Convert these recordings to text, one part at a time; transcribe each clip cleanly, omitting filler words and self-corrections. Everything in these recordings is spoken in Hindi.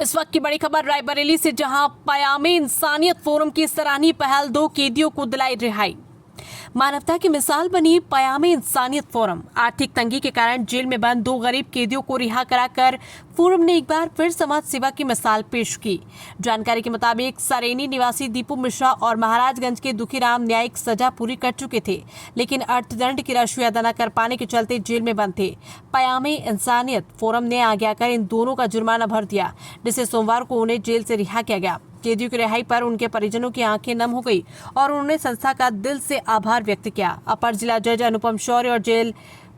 इस वक्त की बड़ी खबर रायबरेली से, जहां पयामे इंसानियत फोरम की सराहनीय पहल 2 कैदियों को दिलाई रिहाई। मानवता की मिसाल बनी पयामे इंसानियत फोरम। आर्थिक तंगी के कारण जेल में बंद 2 गरीब कैदियों को रिहा कराकर फोरम ने एक बार फिर समाज सेवा की मिसाल पेश की। जानकारी के मुताबिक सरेनी निवासी दीपू मिश्रा और महाराजगंज के दुखीराम न्यायिक सजा पूरी कर चुके थे, लेकिन अर्थदंड की राशि अदा न कर पाने के चलते जेल में बंद थे। पयामे इंसानियत फोरम ने आगे आकर इन दोनों का जुर्माना भर दिया, जिसे सोमवार को उन्हें जेल से रिहा किया गया। कैदियों की रिहाई पर उनके परिजनों की आंखें नम हो गई और उन्होंने संस्था का दिल से आभार व्यक्त किया। अपर जिला जज अनुपम शौर्य और जेल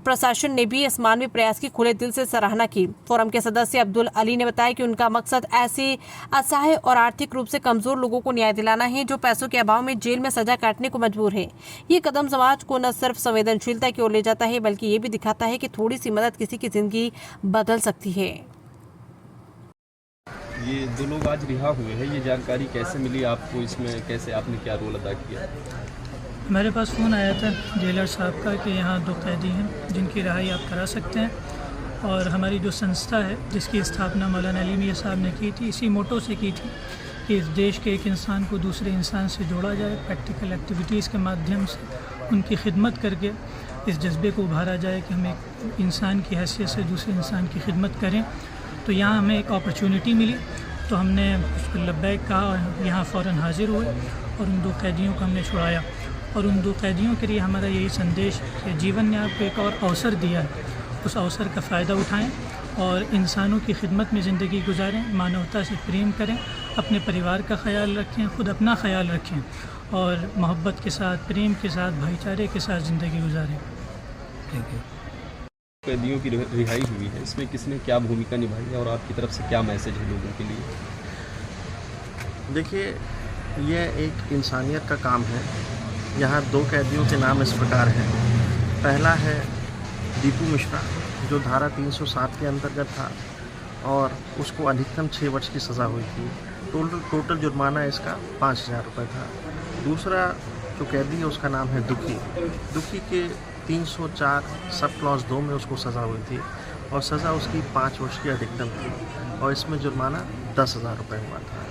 प्रशासन ने भी इस मानवीय प्रयास की खुले दिल से सराहना की। फोरम के सदस्य अब्दुल अली ने बताया कि उनका मकसद ऐसे असहाय और आर्थिक रूप से कमजोर लोगों को न्याय दिलाना है, जो पैसों के अभाव में जेल में सजा काटने को मजबूर है। ये कदम समाज को न सिर्फ संवेदनशीलता की ओर ले जाता है, बल्कि ये भी दिखाता है कि थोड़ी सी मदद किसी की जिंदगी बदल सकती है। ये 2 लोग आज रिहा हुए हैं, ये जानकारी कैसे मिली आपको? इसमें कैसे आपने क्या रोल अदा किया? मेरे पास फ़ोन आया था जेलर साहब का कि यहाँ 2 कैदी हैं जिनकी रिहाई आप करा सकते हैं, और हमारी जो संस्था है जिसकी स्थापना मौलाना अली मियां साहब ने की थी, इसी मोटो से की थी कि इस देश के एक इंसान को दूसरे इंसान से जोड़ा जाए, प्रैक्टिकल एक्टिविटीज़ के माध्यम से उनकी खिदमत करके इस जज्बे को उभारा जाए कि हम एक इंसान की हैसियत से दूसरे इंसान की खिदमत करें। तो यहाँ हमें एक अपॉर्चुनिटी मिली, तो हमने उसको लब्बैक कहा और यहाँ फ़ौरन हाज़िर हुए और उन 2 कैदियों को हमने छुड़ाया। और उन 2 कैदियों के लिए हमारा यही संदेश है कि जीवन ने आपको एक और अवसर दिया है, उस अवसर का फ़ायदा उठाएं और इंसानों की खिदमत में ज़िंदगी गुजारें, मानवता से प्रेम करें, अपने परिवार का ख्याल रखें, खुद अपना ख्याल रखें और मोहब्बत के साथ, प्रेम के साथ, भाईचारे के साथ ज़िंदगी गुजारें। Thank you. कैदियों की रिहाई हुई है, इसमें किसने क्या भूमिका निभाई है और आपकी तरफ से क्या मैसेज है लोगों के लिए? देखिए, यह एक इंसानियत का काम है। यहाँ 2 कैदियों के नाम इस प्रकार हैं। पहला है दीपू मिश्रा, जो धारा 307 के अंतर्गत था और उसको अधिकतम 6 वर्ष की सज़ा हुई थी। टोटल जुर्माना इसका 5,000 रुपये था। दूसरा जो कैदी है उसका नाम है दुखी के 304 सब क्लॉज 2 में उसको सज़ा हुई थी और सज़ा उसकी 5 वर्ष की अधिकतम थी और इसमें जुर्माना 10,000 रुपये हुआ था।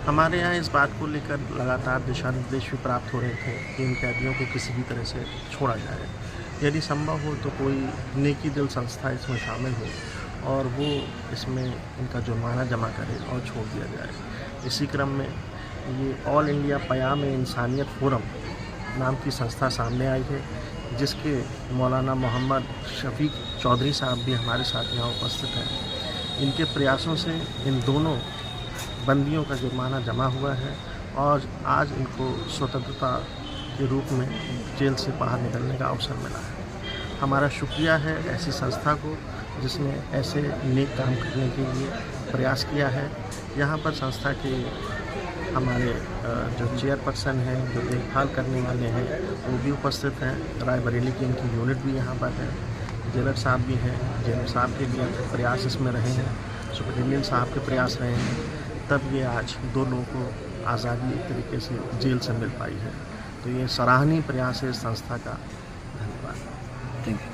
हमारे यहाँ इस बात को लेकर लगातार दिशा निर्देश भी प्राप्त हो रहे थे कि इन कैदियों को किसी भी तरह से छोड़ा जाए। यदि संभव हो तो कोई नेकी दिल संस्था इसमें शामिल हो और वो इसमें इनका जुर्माना जमा करे और छोड़ दिया जाए। इसी क्रम में ये ऑल इंडिया पयामे इंसानियत फोरम नाम की संस्था सामने आई है, जिसके मौलाना मोहम्मद शफीक चौधरी साहब भी हमारे साथ यहाँ उपस्थित हैं। इनके प्रयासों से इन दोनों बंदियों का जुर्माना जमा हुआ है और आज इनको स्वतंत्रता के रूप में जेल से बाहर निकलने का अवसर मिला है। हमारा शुक्रिया है ऐसी संस्था को जिसने ऐसे नेक काम करने के लिए प्रयास किया है। यहाँ पर संस्था के हमारे जो चेयरपर्सन हैं, जो देखभाल करने वाले हैं, वो भी उपस्थित हैं। रायबरेली की इनकी यूनिट भी यहाँ पर है। जेलर साहब भी हैं, जेलर साहब के भी प्रयास इसमें रहे हैं, सुपरिटेंडेंट साहब के प्रयास रहे हैं, तब ये आज 2 लोगों को आज़ादी एक तरीके से जेल से मिल पाई है। तो ये सराहनीय प्रयास है इस संस्था का। धन्यवाद। Thank you.